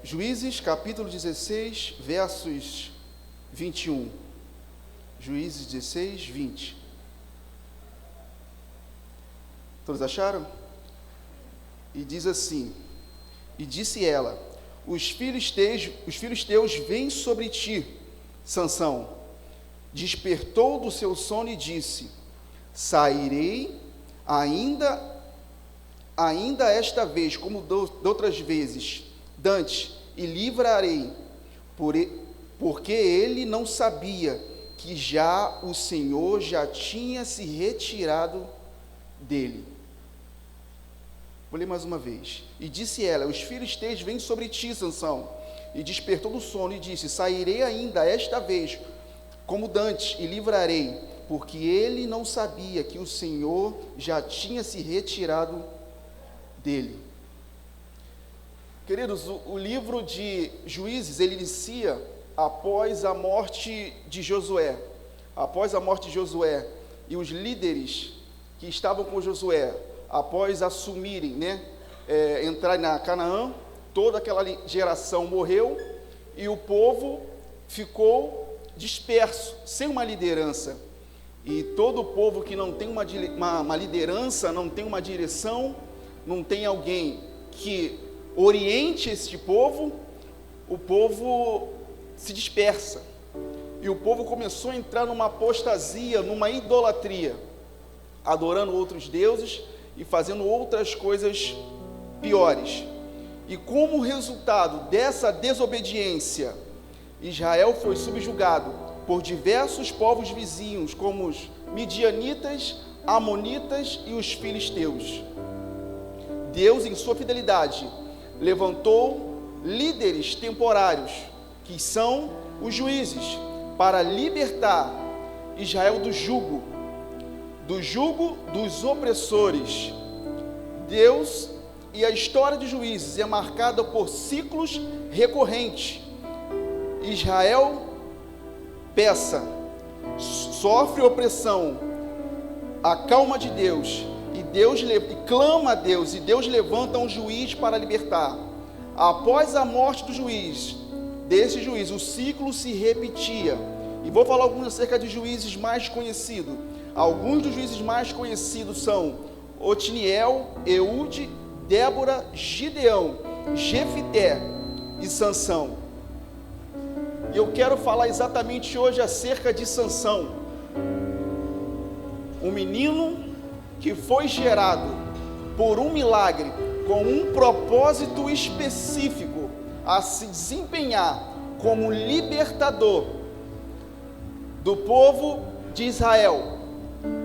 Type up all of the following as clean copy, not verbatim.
Juízes capítulo 16, versos 21. Juízes 16, 20. Todos acharam? E diz assim: e disse ela: os filisteus vêm sobre ti, Sansão. Despertou do seu sono e disse: sairei ainda esta vez, como de outras vezes, dantes, e livrarei, porque ele não sabia que já o Senhor já tinha se retirado dele. Vou ler mais uma vez. E disse ela: os filisteus vêm sobre ti, Sansão. E despertou do sono e disse: sairei ainda esta vez, como dantes, e livrarei, porque ele não sabia que o Senhor já tinha se retirado dele. Queridos, o livro de Juízes, ele inicia após a morte de Josué. Após a morte de Josué, e os líderes que estavam com Josué, após assumirem, entrarem na Canaã, toda aquela geração morreu, e o povo ficou disperso, sem uma liderança. E todo o povo que não tem uma liderança, não tem uma direção, não tem alguém que oriente este povo, o povo se dispersa. E o povo começou a entrar numa apostasia, numa idolatria, adorando outros deuses e fazendo outras coisas piores. E como resultado dessa desobediência, Israel foi subjugado por diversos povos vizinhos, como os midianitas, amonitas e os filisteus. Deus, em sua fidelidade, levantou líderes temporários, que são os juízes, para libertar Israel do jugo dos opressores. Deus e a história de Juízes é marcada por ciclos recorrentes. Israel peça, sofre opressão, a calma de Deus, e clama a Deus, e Deus levanta um juiz para libertar. Após a morte do juiz, desse juiz, o ciclo se repetia. E vou falar alguns acerca de juízes mais conhecidos. Alguns dos juízes mais conhecidos são Otiniel, Eude, Débora, Gideão, Jefité e Sansão. E eu quero falar exatamente hoje acerca de Sansão, um menino que foi gerado por um milagre, com um propósito específico, a se desempenhar como libertador do povo de Israel,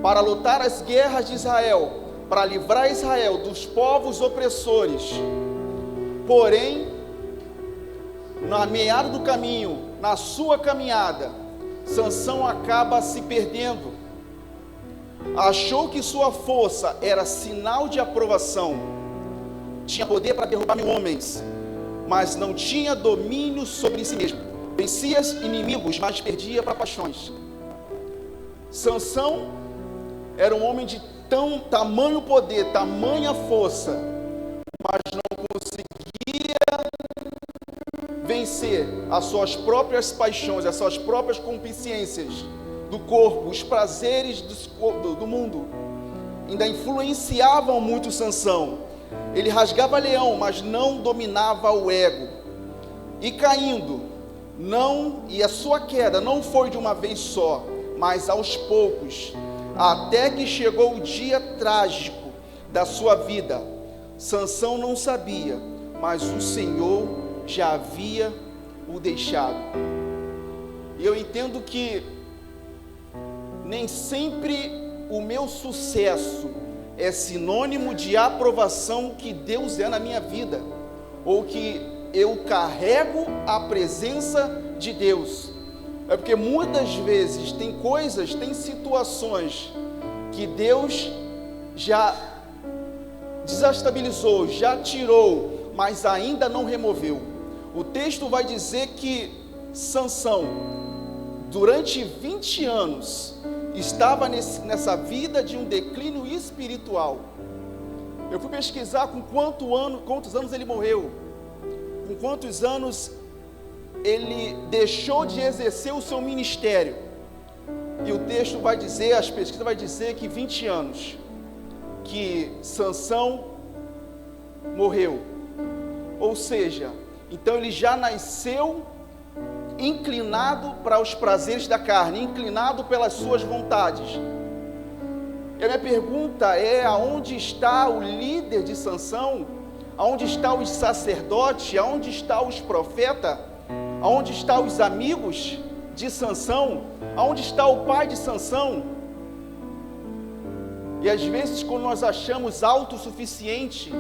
para lutar as guerras de Israel, para livrar Israel dos povos opressores. Porém, na meada do caminho, na sua caminhada, Sansão acaba se perdendo. Achou que sua força era sinal de aprovação, tinha poder para derrubar 1000 homens, mas não tinha domínio sobre si mesmo. Vencia inimigos, mas perdia para paixões. Sansão era um homem de tamanho poder, tamanha força, mas não conseguia vencer as suas próprias paixões, as suas próprias concupiscências do corpo, os prazeres do mundo. Ainda influenciavam muito Sansão. Ele rasgava leão, mas não dominava o ego. E caindo, e a sua queda não foi de uma vez só, mas aos poucos, até que chegou o dia trágico da sua vida. Sansão não sabia, mas o Senhor já havia o deixado. E eu entendo que nem sempre o meu sucesso é sinônimo de aprovação que Deus é na minha vida, ou que eu carrego a presença de Deus. É porque muitas vezes tem situações que Deus já desestabilizou, já tirou, mas ainda não removeu. O texto vai dizer que Sansão, durante 20 anos, estava nessa vida de um declínio espiritual. Eu fui pesquisar com quantos anos ele morreu. com quantos anos ele deixou de exercer o seu ministério. E o texto vai dizer, as pesquisas vai dizer que 20 anos que Sansão morreu. Ou seja, então ele já nasceu inclinado para os prazeres da carne, inclinado pelas suas vontades. E a minha pergunta é: aonde está o líder de Sansão? Aonde está os sacerdotes? Aonde está os profetas? Aonde está os amigos de Sansão? Aonde está o pai de Sansão? E às vezes, quando nós achamos autossuficiente,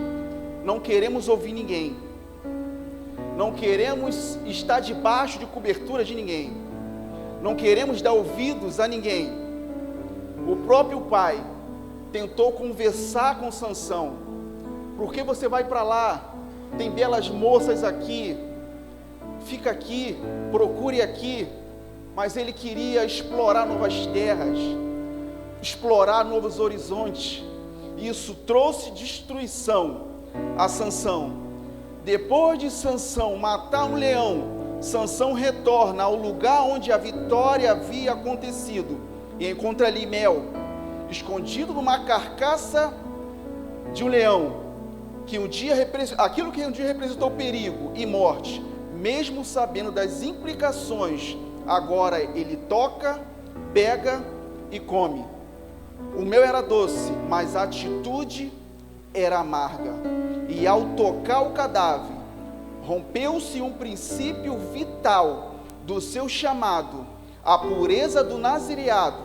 não queremos ouvir ninguém, não queremos estar debaixo de cobertura de ninguém, não queremos dar ouvidos a ninguém. O próprio pai tentou conversar com Sansão: por que você vai para lá? Tem belas moças aqui, fica aqui, procure aqui. Mas ele queria explorar novas terras, explorar novos horizontes. Isso trouxe destruição a Sansão. Depois de Sansão matar um leão, Sansão retorna ao lugar onde a vitória havia acontecido e encontra ali mel, escondido numa carcaça de um leão, aquilo que um dia representou perigo e morte. Mesmo sabendo das implicações, agora ele toca, pega e come. O mel era doce, mas a atitude era amarga. E ao tocar o cadáver, rompeu-se um princípio vital do seu chamado. A pureza do nazireado,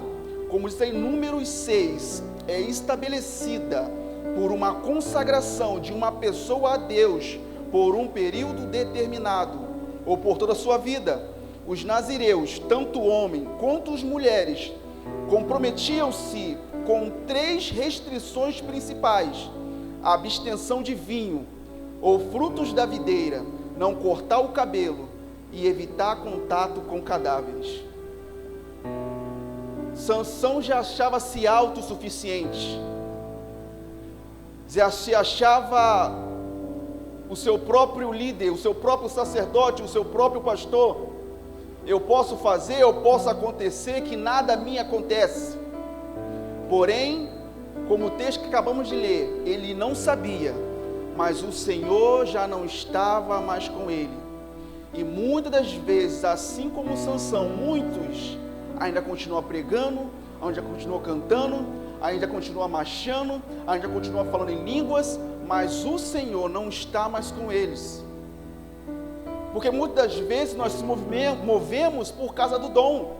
como diz em Números 6, é estabelecida por uma consagração de uma pessoa a Deus por um período determinado, ou por toda a sua vida. Os nazireus, tanto homem quanto as mulheres, comprometiam-se com 3 restrições principais: a abstenção de vinho ou frutos da videira, não cortar o cabelo e evitar contato com cadáveres. Sansão já achava-se autossuficiente, já se achava o seu próprio líder, o seu próprio sacerdote, o seu próprio pastor. Eu posso fazer, eu posso acontecer, que nada a mim acontece. Porém, como o texto que acabamos de ler, ele não sabia, mas o Senhor já não estava mais com ele. E muitas das vezes, assim como Sansão, muitos ainda continuam pregando, ainda continuam cantando, ainda continuam marchando, ainda continuam falando em línguas, mas o Senhor não está mais com eles. Porque muitas das vezes nós se movemos por causa do dom,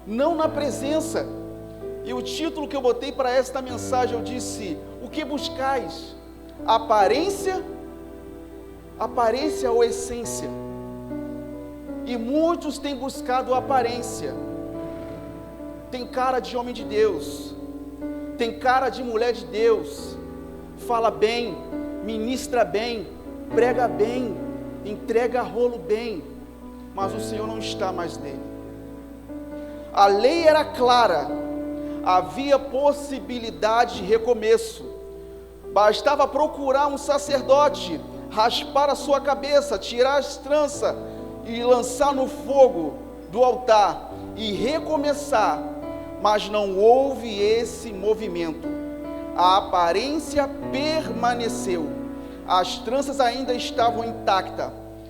não na presença. E o título que eu botei para esta mensagem, eu disse: o que buscais? Aparência ou essência? E muitos têm buscado aparência. Tem cara de homem de Deus, tem cara de mulher de Deus, fala bem, ministra bem, prega bem, entrega rolo bem, mas o Senhor não está mais nele. A lei era clara, havia possibilidade de recomeço. Bastava procurar um sacerdote, raspar a sua cabeça, tirar as tranças e lançar no fogo do altar e recomeçar. Mas não houve esse movimento. A aparência permaneceu, as tranças ainda estavam intactas,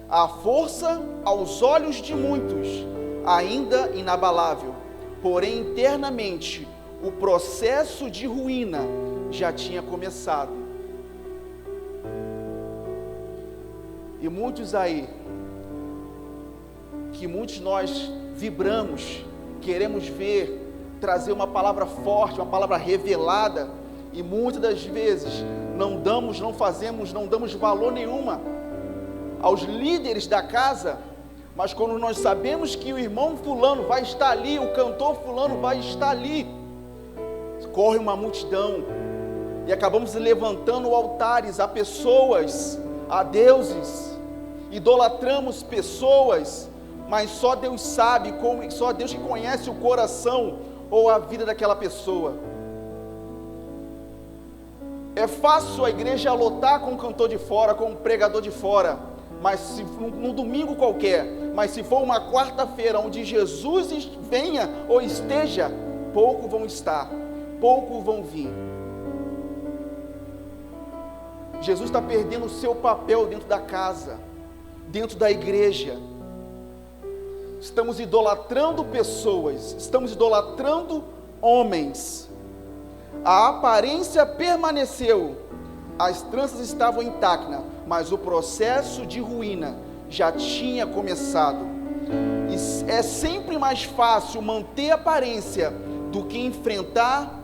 a força aos olhos de muitos ainda inabalável, porém internamente o processo de ruína já tinha começado. E muitos aí, que muitos nós vibramos, queremos ver, trazer uma palavra forte, uma palavra revelada, e muitas das vezes não damos valor nenhuma aos líderes da casa. Mas quando nós sabemos que o irmão fulano vai estar ali, o cantor fulano vai estar ali, corre uma multidão, e acabamos levantando altares a pessoas, a deuses, idolatramos pessoas, mas só Deus sabe, só Deus que conhece o coração ou a vida daquela pessoa. É fácil a igreja lotar com um cantor de fora, com um pregador de fora, mas se num domingo qualquer, mas se for uma quarta-feira onde Jesus venha ou esteja, poucos vão estar, poucos vão vir. Jesus está perdendo o seu papel dentro da casa, dentro da igreja. Estamos idolatrando pessoas, estamos idolatrando homens. A aparência permaneceu, as tranças estavam intactas, mas o processo de ruína já tinha começado. E é sempre mais fácil manter a aparência do que enfrentar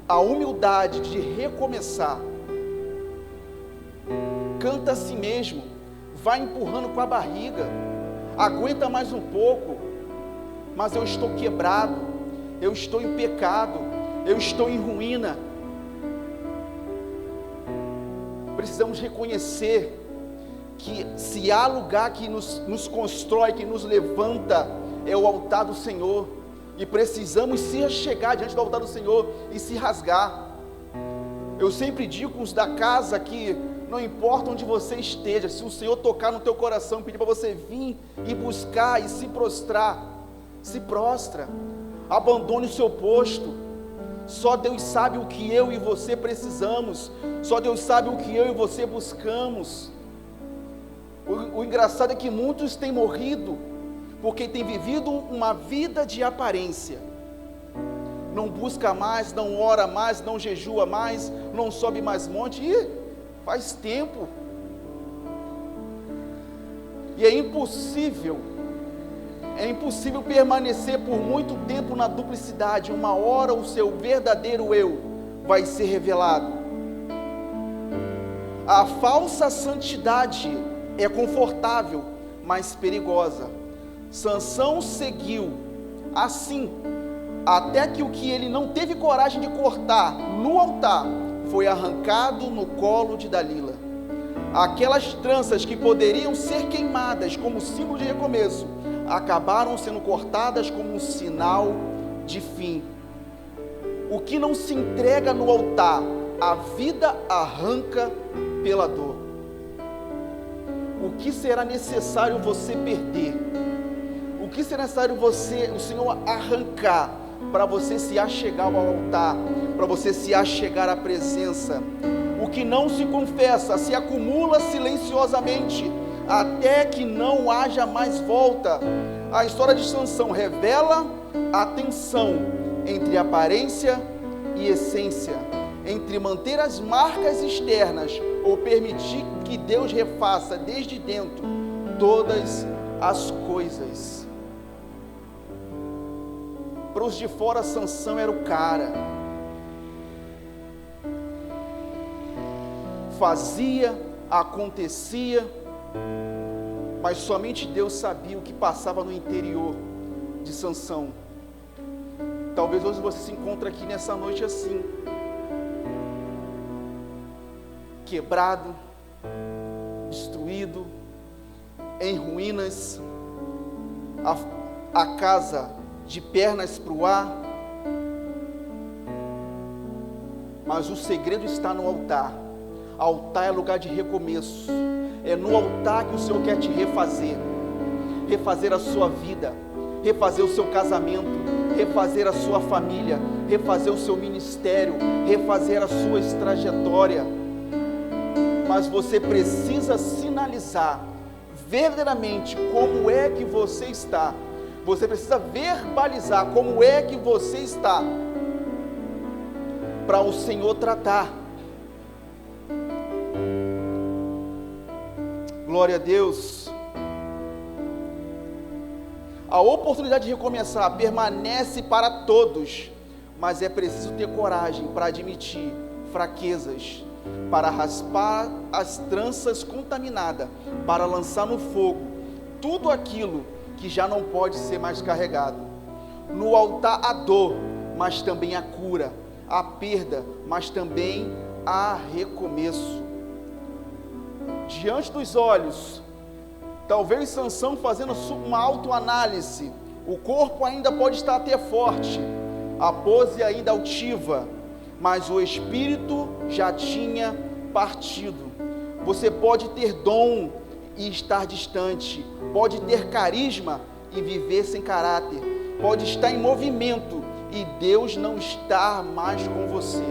a humildade de recomeçar. Canta a si mesmo, vai empurrando com a barriga, aguenta mais um pouco, mas eu estou quebrado, eu estou em pecado, eu estou em ruína. Precisamos reconhecer que se há lugar que nos constrói, que nos levanta, é o altar do Senhor, e precisamos se chegar diante do altar do Senhor e se rasgar. Eu sempre digo os da casa que não importa onde você esteja, se o Senhor tocar no teu coração, pedir para você vir e buscar e se prostrar, se prostra, abandone o seu posto. Só Deus sabe o que eu e você precisamos, só Deus sabe o que eu e você buscamos. O engraçado é que muitos têm morrido, porque têm vivido uma vida de aparência, não busca mais, não ora mais, não jejua mais, não sobe mais monte, e faz tempo, e é impossível permanecer por muito tempo na duplicidade. Uma hora o seu verdadeiro eu vai ser revelado. A falsa santidade é confortável, mas perigosa. Sansão seguiu assim, até que o que ele não teve coragem de cortar no altar, foi arrancado no colo de Dalila. Aquelas tranças que poderiam ser queimadas como símbolo de recomeço, acabaram sendo cortadas como um sinal de fim. O que não se entrega no altar, a vida arranca pela dor. O que será necessário você perder? O que será necessário o Senhor arrancar, para você se achegar ao altar, para você se achegar à presença? O que não se confessa se acumula silenciosamente, até que não haja mais volta. A história de Sansão revela a tensão entre aparência e essência, entre manter as marcas externas ou permitir que Deus refaça desde dentro todas as coisas. Para os de fora, Sansão era o cara, fazia, acontecia, mas somente Deus sabia o que passava no interior de Sansão. Talvez hoje você se encontre aqui nessa noite assim, quebrado, destruído, em ruínas, a casa de pernas para o ar, mas o segredo está no altar. Altar é lugar de recomeço, é no altar que o Senhor quer te refazer a sua vida, refazer o seu casamento, refazer a sua família, refazer o seu ministério, refazer a sua trajetória. Mas você precisa sinalizar verdadeiramente como é que você está. Você precisa verbalizar como é que você está, para o Senhor tratar. Glória a Deus. A oportunidade de recomeçar permanece para todos, mas é preciso ter coragem para admitir fraquezas, para raspar as tranças contaminadas, para lançar no fogo tudo aquilo que já não pode ser mais carregado. No altar há dor, mas também há cura, há perda, mas também há recomeço. Diante dos olhos, talvez Sansão fazendo uma autoanálise, o corpo ainda pode estar até forte, a pose ainda altiva, mas o espírito já tinha partido. Você pode ter dom e estar distante, pode ter carisma e viver sem caráter, pode estar em movimento e Deus não estar mais com você.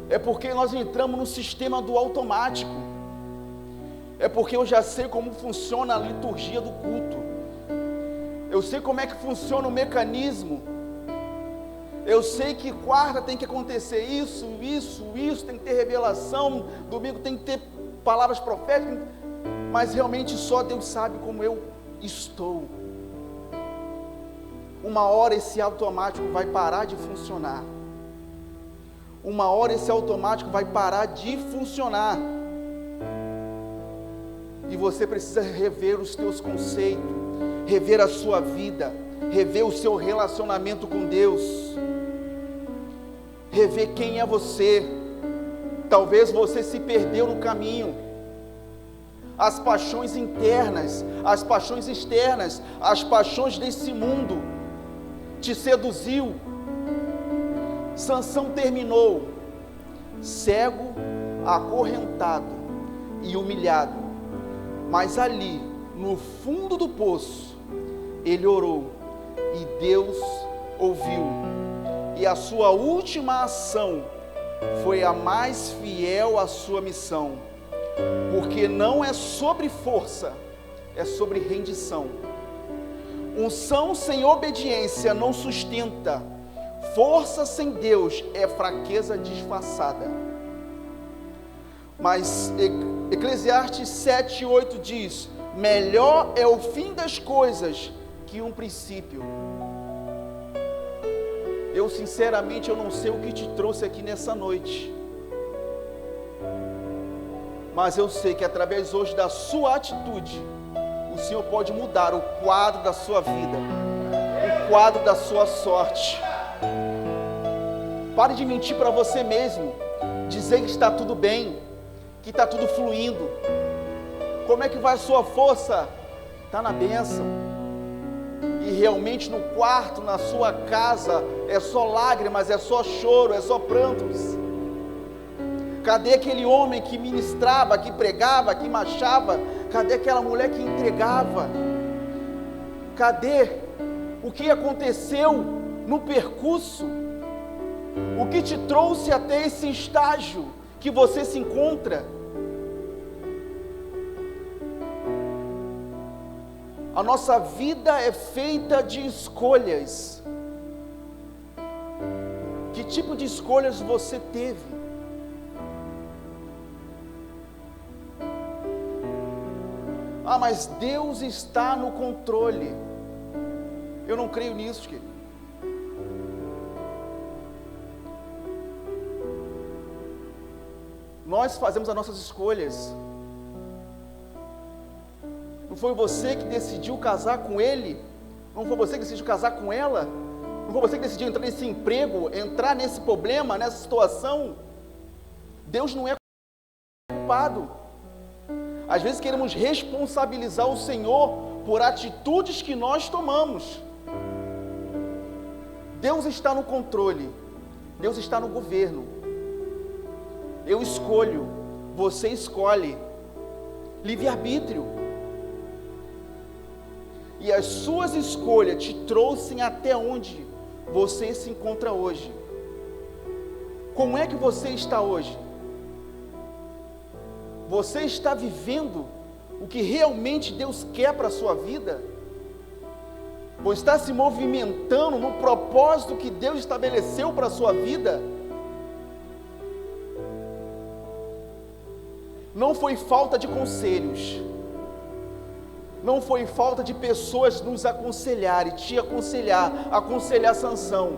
É porque nós entramos no sistema do automático. É porque eu já sei como funciona a liturgia do culto. Eu sei como é que funciona o mecanismo. Eu sei que quarta tem que acontecer isso, tem que ter revelação, domingo tem que ter palavras proféticas, mas realmente só Deus sabe como eu estou. Uma hora esse automático vai parar de funcionar. Uma hora esse automático vai parar de funcionar. E você precisa rever os teus conceitos, rever a sua vida, rever o seu relacionamento com Deus, rever quem é você. Talvez você se perdeu no caminho. As paixões internas, as paixões externas, as paixões desse mundo te seduziu. Sansão terminou cego, acorrentado e humilhado, mas ali no fundo do poço ele orou e Deus ouviu, e a sua última ação foi a mais fiel à sua missão, porque não é sobre força, é sobre rendição. Unção sem obediência não sustenta. Força sem Deus é fraqueza disfarçada. Mas Eclesiastes 7:8 diz: melhor é o fim das coisas que um princípio. Eu sinceramente eu não sei o que te trouxe aqui nessa noite, mas eu sei que através hoje da sua atitude, o Senhor pode mudar o quadro da sua vida, o quadro da sua sorte. Pare de mentir para você mesmo, dizer que está tudo bem, que está tudo fluindo. Como é que vai a sua força? Está na bênção. E realmente no quarto, na sua casa, é só lágrimas, é só choro, é só prantos. Cadê aquele homem que ministrava, que pregava, que marchava? Cadê aquela mulher que entregava? Cadê? O que aconteceu no percurso? O que te trouxe até esse estágio que você se encontra? A nossa vida é feita de escolhas. Que tipo de escolhas você teve? Ah, mas Deus está no controle. Eu não creio nisso, querido. Nós fazemos as nossas escolhas. Não foi você que decidiu casar com ele? Não foi você que decidiu casar com ela? Não foi você que decidiu entrar nesse emprego, entrar nesse problema, nessa situação? Deus não é culpado. Às vezes queremos responsabilizar o Senhor por atitudes que nós tomamos. Deus está no controle. Deus está no governo. Eu escolho, você escolhe, livre-arbítrio. E as suas escolhas te trouxem até onde você se encontra hoje. Como é que você está hoje? Você está vivendo o que realmente Deus quer para a sua vida? Ou está se movimentando no propósito que Deus estabeleceu para a sua vida? Não foi falta de conselhos, não foi falta de pessoas nos aconselharem, te aconselhar Sansão.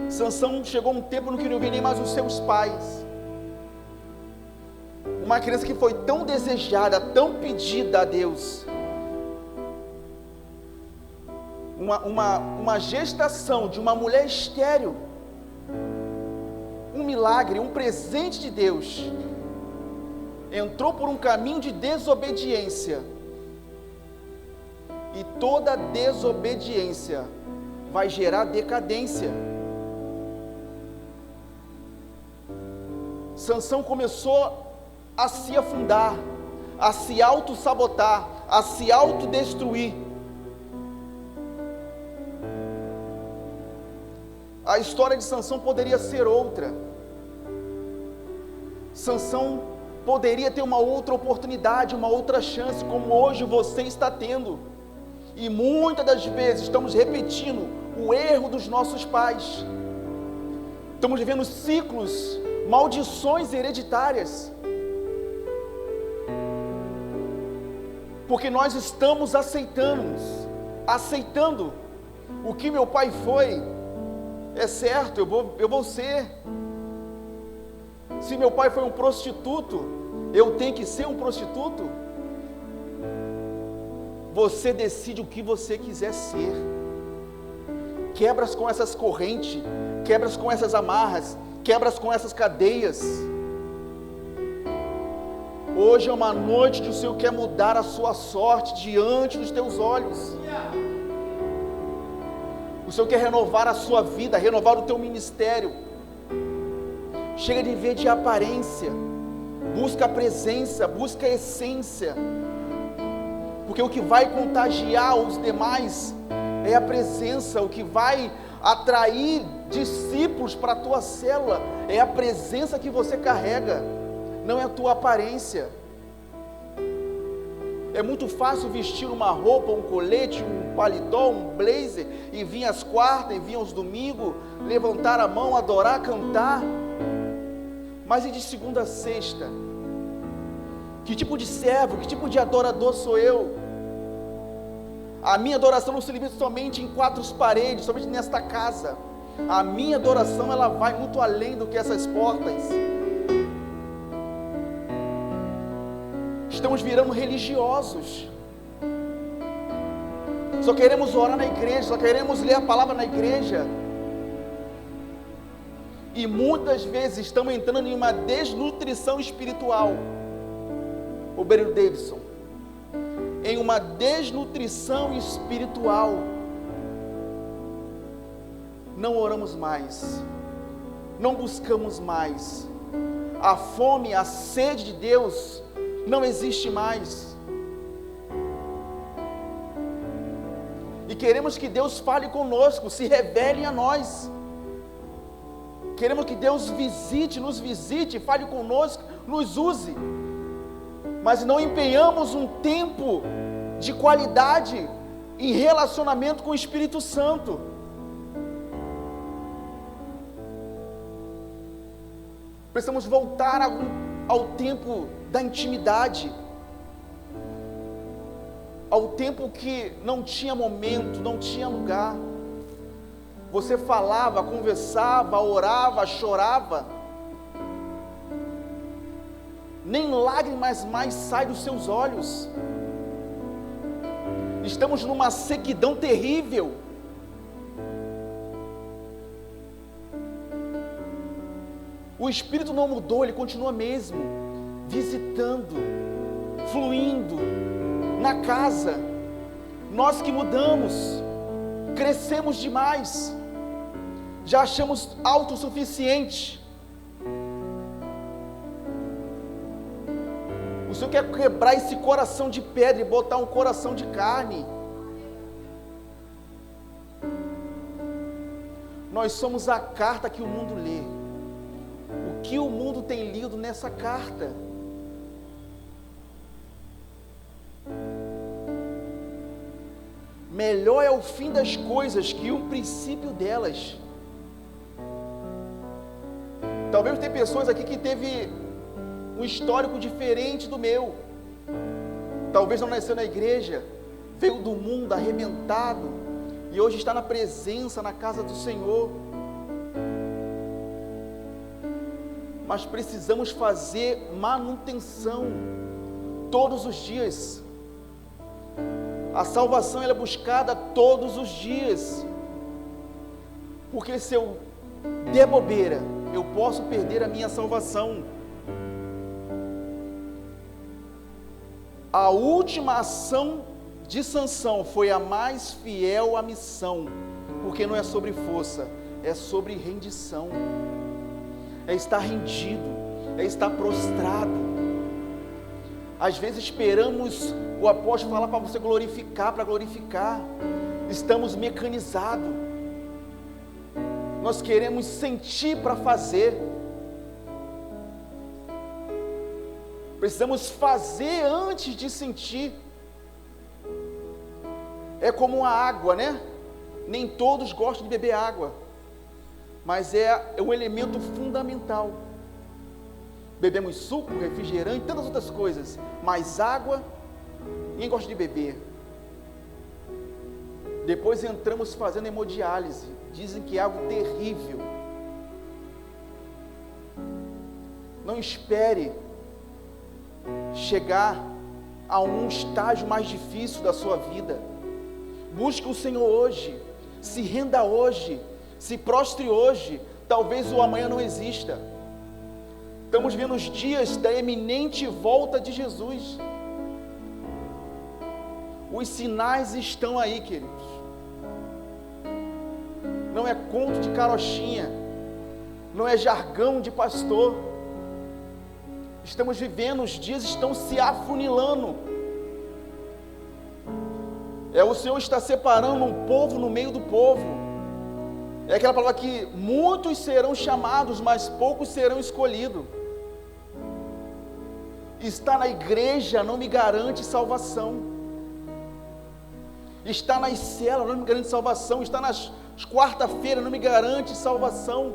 Sansão chegou um tempo que não queria ouvir nem mais os seus pais. Uma criança que foi tão desejada, tão pedida a Deus. Uma gestação de uma mulher estéril. Um milagre, um presente de Deus. Entrou por um caminho de desobediência. E toda desobediência vai gerar decadência. Sansão começou a se afundar, a se auto-sabotar, a se autodestruir. A história de Sansão poderia ser outra. Sansão poderia ter uma outra oportunidade, uma outra chance, como hoje você está tendo. E muitas das vezes estamos repetindo o erro dos nossos pais. Estamos vivendo ciclos, maldições hereditárias. Porque nós estamos aceitando o que meu pai foi. É certo, eu vou ser. Se meu pai foi um prostituto, eu tenho que ser um prostituto. Você decide o que você quiser ser. Quebras com essas correntes, quebras com essas amarras, quebras com essas cadeias. Hoje é uma noite que o Senhor quer mudar a sua sorte diante dos teus olhos. O Senhor quer renovar a sua vida, renovar o teu ministério. Chega de viver de aparência. Busca a presença, busca a essência. Porque o que vai contagiar os demais é a presença. O que vai atrair discípulos para a tua célula é a presença que você carrega, não é a tua aparência. É muito fácil vestir uma roupa, um colete, um paletó, um blazer, e vir às quartas, e vir aos domingos, levantar a mão, adorar, cantar. Mas e de segunda a sexta? Que tipo de servo, que tipo de adorador sou eu? A minha adoração não se limita somente em quatro paredes, somente nesta casa. A minha adoração, ela vai muito além do que essas portas. Estamos virando religiosos. Só queremos orar na igreja, só queremos ler a palavra na igreja. E muitas vezes estamos entrando em uma desnutrição espiritual. O Beryl Davidson, em uma desnutrição espiritual. Não oramos mais, não buscamos mais. A fome, a sede de Deus não existe mais. E queremos que Deus fale conosco, se revele a nós. Queremos que Deus nos visite, fale conosco, nos use. Mas não empenhamos um tempo de qualidade em relacionamento com o Espírito Santo. Precisamos voltar ao tempo da intimidade, ao tempo que não tinha momento, não tinha lugar. Você falava, conversava, orava, chorava. Nem lágrimas mais saem dos seus olhos. Estamos numa sequidão terrível. O Espírito não mudou, ele continua mesmo, visitando, fluindo na casa. Nós que mudamos, crescemos demais, já achamos autossuficiente. O Senhor quer quebrar esse coração de pedra e botar um coração de carne. Nós somos a carta que o mundo lê. O que o mundo tem lido nessa carta? Melhor é o fim das coisas que o princípio delas. Talvez tenha pessoas aqui que teve um histórico diferente do meu. Talvez não nasceu na igreja, veio do mundo arrebentado e hoje está na presença, na casa do Senhor. Mas precisamos fazer manutenção todos os dias. A salvação ela é buscada todos os dias. Porque se eu der bobeira, eu posso perder a minha salvação. A última ação de Sansão foi a mais fiel à missão, porque não é sobre força, é sobre rendição. É estar rendido, é estar prostrado. Às vezes esperamos o apóstolo falar para você glorificar, para glorificar. Estamos mecanizados. Nós queremos sentir para fazer. Precisamos fazer antes de sentir. É como a água, né? Nem todos gostam de beber água, mas é um elemento fundamental. Bebemos suco, refrigerante, tantas outras coisas, mas água, ninguém gosta de beber. Depois entramos fazendo hemodiálise, dizem que é algo terrível. Não espere chegar a um estágio mais difícil da sua vida. Busque o Senhor hoje, se renda hoje, se prostre hoje. Talvez o amanhã não exista. Estamos vendo os dias da eminente volta de Jesus. Os sinais estão aí, queridos. Não é conto de carochinha, não é jargão de pastor. Estamos vivendo, os dias estão se afunilando. O Senhor está separando um povo no meio do povo. É aquela palavra que muitos serão chamados, mas poucos serão escolhidos. Estar na igreja não me garante salvação. Estar nas células não me garante salvação. Estar nas quarta-feiras não me garante salvação.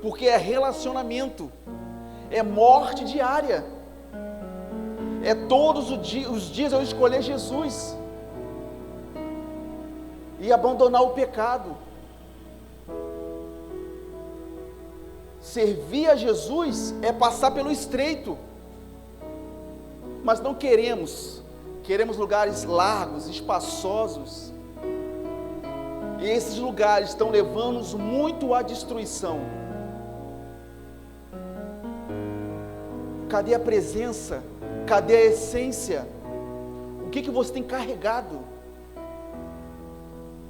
Porque é relacionamento. É morte diária. É todos os dias eu escolher Jesus. E abandonar o pecado. Servir a Jesus é passar pelo estreito. Mas não queremos lugares largos, espaçosos. E esses lugares estão levando-nos muito à destruição. Cadê a presença? Cadê a essência? O que você tem carregado?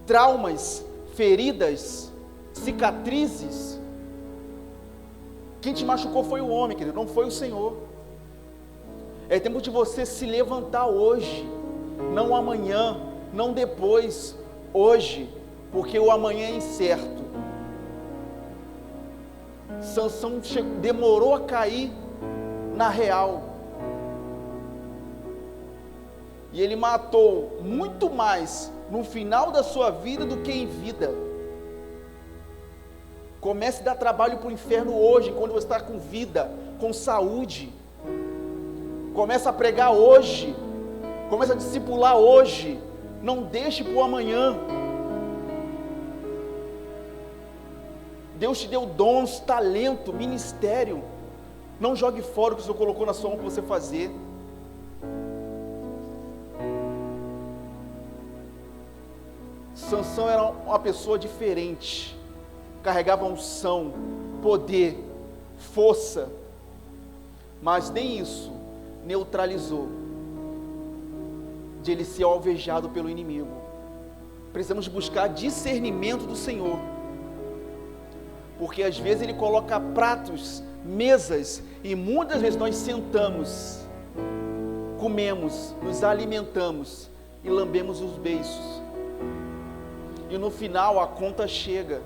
Traumas, feridas, cicatrizes. Quem te machucou foi o homem, querido, não foi o Senhor. É tempo de você se levantar hoje, não amanhã, não depois, hoje, porque o amanhã é incerto. Sansão demorou a cair na real, e ele matou muito mais no final da sua vida do que em vida. Comece a dar trabalho para o inferno hoje, quando você está com vida, com saúde. Começa a pregar hoje, começa a discipular hoje, não deixe para o amanhã. Deus te deu dons, talento, ministério. Não jogue fora o que o Senhor colocou na sua mão para você fazer. Sansão era uma pessoa diferente, carregava unção, poder, força, mas nem isso neutralizou de ele ser alvejado pelo inimigo. Precisamos buscar discernimento do Senhor, porque às vezes Ele coloca pratos, mesas, e muitas vezes nós sentamos, comemos, nos alimentamos e lambemos os beiços, e no final a conta chega.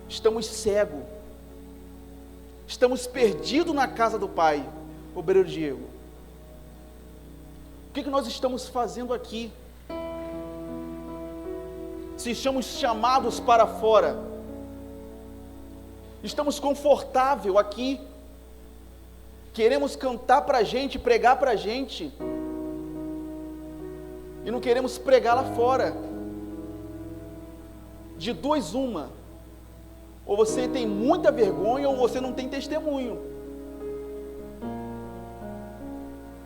Estamos cegos, estamos perdidos na casa do Pai. Obreiro Diego, o que nós estamos fazendo aqui? Se estamos chamados para fora, estamos confortáveis aqui, queremos cantar para a gente, pregar para a gente, e não queremos pregar lá fora. De duas uma, ou você tem muita vergonha, ou você não tem testemunho.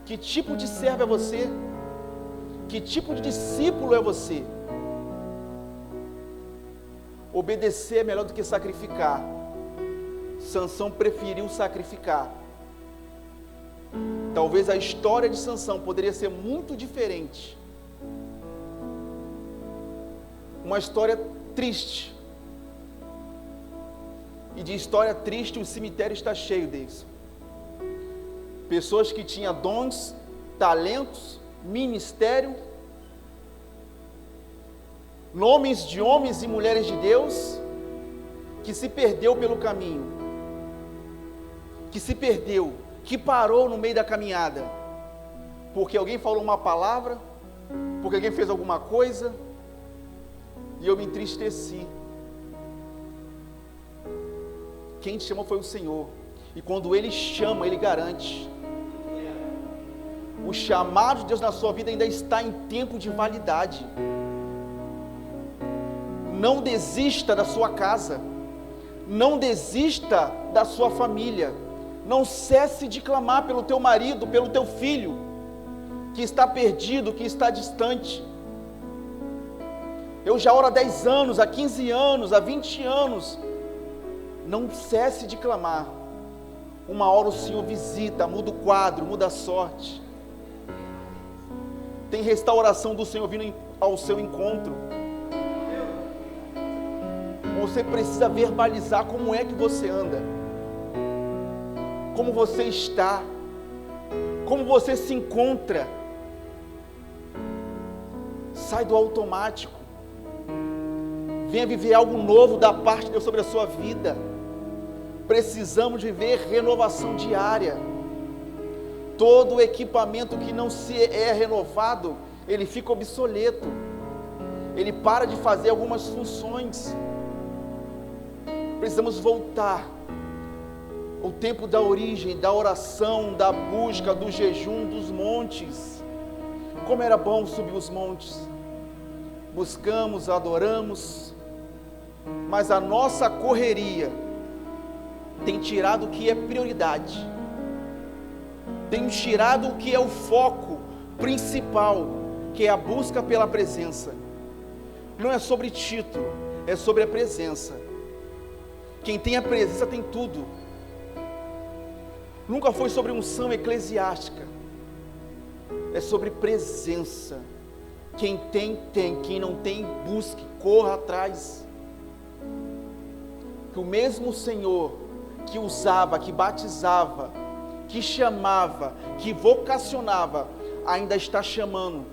Que tipo de servo é você? Que tipo de discípulo é você? Obedecer é melhor do que sacrificar. Sansão preferiu sacrificar. Talvez a história de Sansão poderia ser muito diferente. Uma história triste. E de história triste o cemitério está cheio deles. pessoas que tinham dons, talentos, ministério, nomes de homens e mulheres de Deus, que se perdeu pelo caminho, que se perdeu, que parou no meio da caminhada, porque alguém falou uma palavra, porque alguém fez alguma coisa, e eu me entristeci. Quem te chamou foi o Senhor, e quando Ele chama, Ele garante. O chamado de Deus na sua vida ainda está em tempo de validade. Não desista da sua casa, não desista da sua família, não cesse de clamar pelo teu marido, pelo teu filho, que está perdido, que está distante. Eu já oro há 10 anos, há 15 anos, há 20 anos, não cesse de clamar. Uma hora o Senhor visita, muda o quadro, muda a sorte. Tem restauração do Senhor vindo ao seu encontro. Você precisa verbalizar como é que você anda, como você está, como você se encontra. Sai do automático, venha viver algo novo da parte de Deus sobre a sua vida. Precisamos viver renovação diária. Todo o equipamento que não se é renovado, ele fica obsoleto, ele para de fazer algumas funções. Precisamos voltar ao tempo da origem, da oração, da busca, do jejum, dos montes. Como era bom subir os montes, buscamos, adoramos, mas a nossa correria tem tirado o que é prioridade, tem tirado o que é o foco principal, que é a busca pela presença. Não é sobre título, é sobre a presença. Quem tem a presença tem tudo. Nunca foi sobre unção eclesiástica, é sobre presença. Quem tem, tem. Quem não tem, busque, corra atrás. Que o mesmo Senhor que usava, que batizava, que chamava, que vocacionava, ainda está chamando.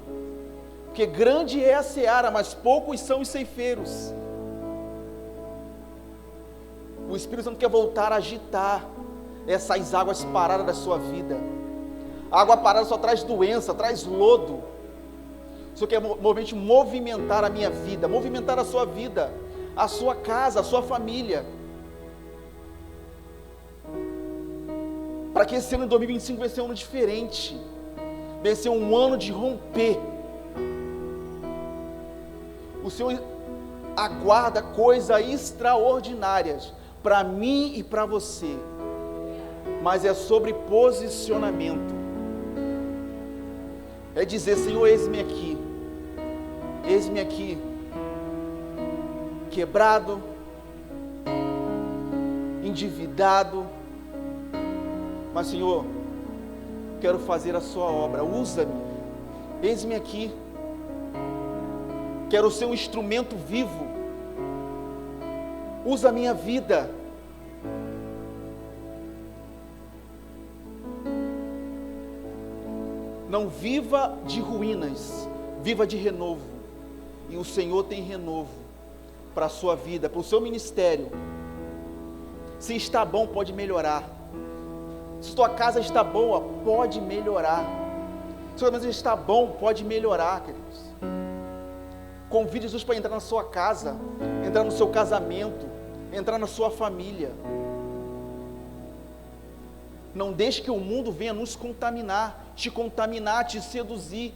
Porque grande é a seara, mas poucos são os ceifeiros. O Espírito Santo quer voltar a agitar essas águas paradas da sua vida. A água parada só traz doença, traz lodo. O Senhor quer movimentar a minha vida, movimentar a sua vida, a sua casa, a sua família. Para que esse ano de 2025 vai ser um ano diferente, vai ser um ano de romper. O Senhor aguarda coisas extraordinárias para mim e para você, mas é sobre posicionamento. É dizer: Senhor, eis-me aqui, quebrado, endividado, mas Senhor, quero fazer a sua obra, usa-me, eis-me aqui, quero ser um instrumento vivo, usa a minha vida. Não viva de ruínas, viva de renovo. E o Senhor tem renovo para a sua vida, para o seu ministério. Se está bom, pode melhorar. Se sua casa está boa, pode melhorar. Se sua mesa está bom, pode melhorar, queridos. Convide Jesus para entrar na sua casa, entrar no seu casamento, entrar na sua família. Não deixe que o mundo venha nos contaminar, te seduzir.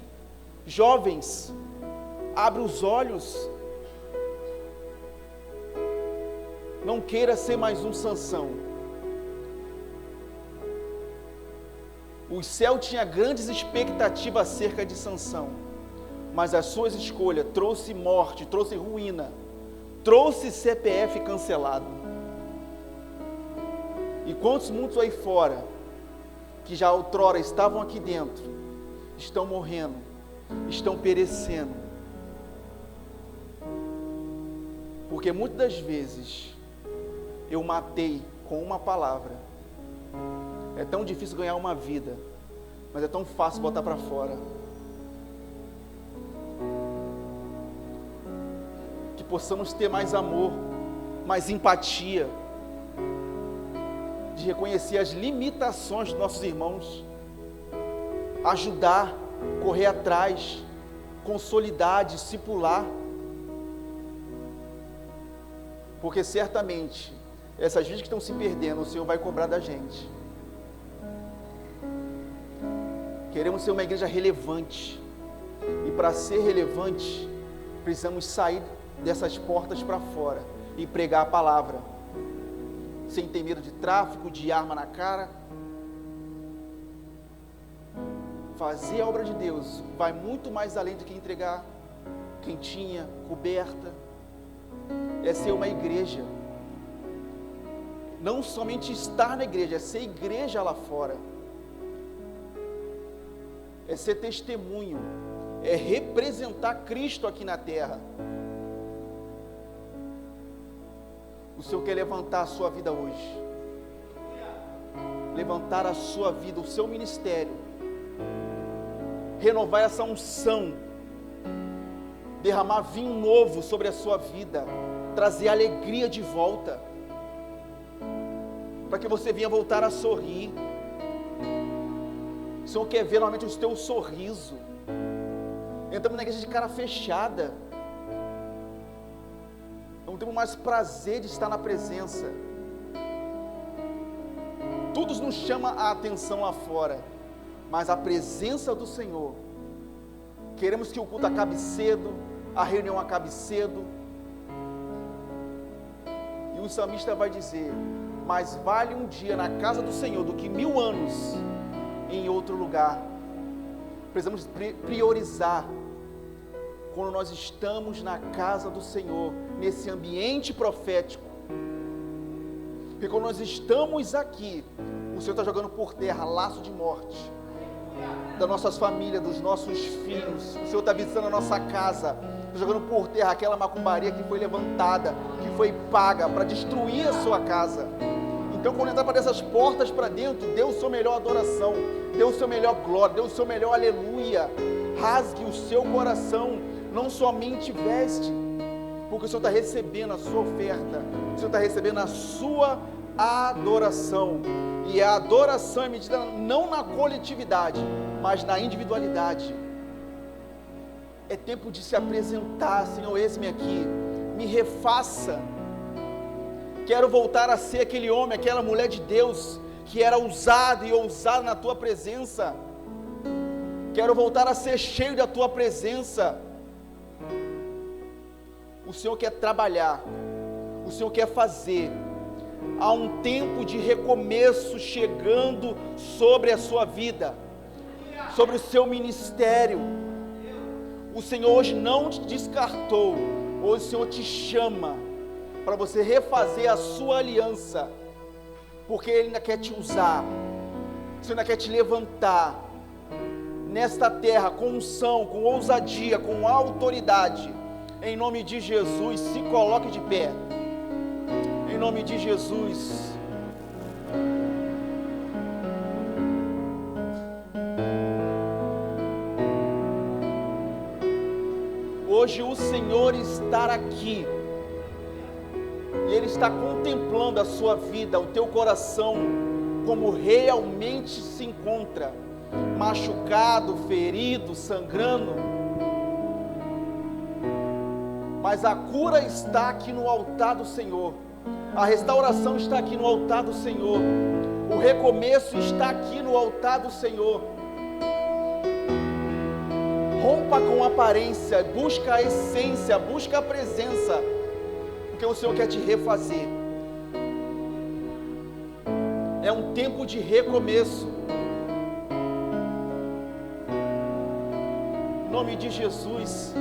Jovens, abre os olhos. Não queira ser mais um Sansão. O céu tinha grandes expectativas acerca de Sansão, mas as suas escolhas trouxe morte, trouxe ruína, trouxe CPF cancelado. E quantos muitos aí fora, que já outrora estavam aqui dentro, estão morrendo, estão perecendo, porque muitas das vezes eu matei com uma palavra É tão difícil ganhar uma vida, mas é tão fácil botar para fora. Que possamos ter mais amor, mais empatia, de reconhecer as limitações dos nossos irmãos, ajudar, correr atrás, consolidar, discipular, porque certamente essas vidas que estão se perdendo, o Senhor vai cobrar da gente. Queremos ser uma igreja relevante, e para ser relevante, precisamos sair dessas portas para fora e pregar a palavra, sem ter medo de tráfico, de arma na cara. Fazer a obra de Deus vai muito mais além do que entregar quentinha, coberta. É ser uma igreja, não somente estar na igreja, é ser igreja lá fora, é ser testemunho, é representar Cristo aqui na terra. O Senhor quer levantar a sua vida hoje, levantar a sua vida, o seu ministério, renovar essa unção, derramar vinho novo sobre a sua vida, trazer alegria de volta, para que você venha voltar a sorrir. O Senhor quer ver novamente o teu sorriso. Entramos na igreja de cara fechada, não temos mais prazer de estar na presença. Tudo nos chama a atenção lá fora, mas a presença do Senhor, queremos que o culto acabe cedo, a reunião acabe cedo, e o salmista vai dizer: mais vale um dia na casa do Senhor do que 1000 anos em outro lugar. Precisamos priorizar quando nós estamos na casa do Senhor, nesse ambiente profético, porque quando nós estamos aqui, o Senhor está jogando por terra laço de morte das nossas famílias, dos nossos filhos. O Senhor está visitando a nossa casa, está jogando por terra aquela macumbaria que foi levantada, que foi paga para destruir a sua casa. Então, quando entrar para dessas portas para dentro, dê o seu melhor adoração, dê o seu melhor glória, dê o seu melhor aleluia, rasgue o seu coração, não somente veste, porque o Senhor está recebendo a sua oferta, o Senhor está recebendo a sua adoração, e a adoração é medida não na coletividade, mas na individualidade. É tempo de se apresentar: Senhor, eis-me aqui, me refaça. Quero voltar a ser aquele homem, aquela mulher de Deus, que era ousado e ousado na Tua presença. Quero voltar a ser cheio da Tua presença. O Senhor quer trabalhar, o Senhor quer fazer. Há um tempo de recomeço chegando sobre a sua vida, sobre o seu ministério. O Senhor hoje não te descartou, hoje o Senhor te chama para você refazer a sua aliança, porque Ele ainda quer te usar, o Senhor ainda quer te levantar nesta terra com unção, com ousadia, com autoridade. Em nome de Jesus, se coloque de pé, em nome de Jesus. Hoje o Senhor está aqui, e Ele está contemplando a sua vida, o teu coração, como realmente se encontra, machucado, ferido, sangrando, mas a cura está aqui no altar do Senhor, a restauração está aqui no altar do Senhor, o recomeço está aqui no altar do Senhor. Rompa com a aparência, busca a essência, busca a presença, porque o Senhor quer te refazer. É um tempo de recomeço. Em nome de Jesus,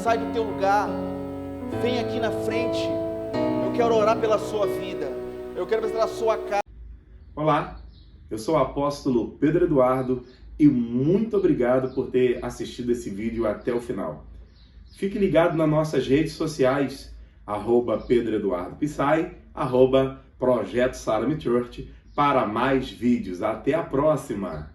sai do teu lugar, vem aqui na frente. Eu quero orar pela sua vida, eu quero visitar a sua casa. Olá, eu sou o apóstolo Pedro Eduardo e muito obrigado por ter assistido esse vídeo até o final. Fique ligado nas nossas redes sociais, @Pedro Eduardo Pissai, @Projeto Salem Church, para mais vídeos. Até a próxima!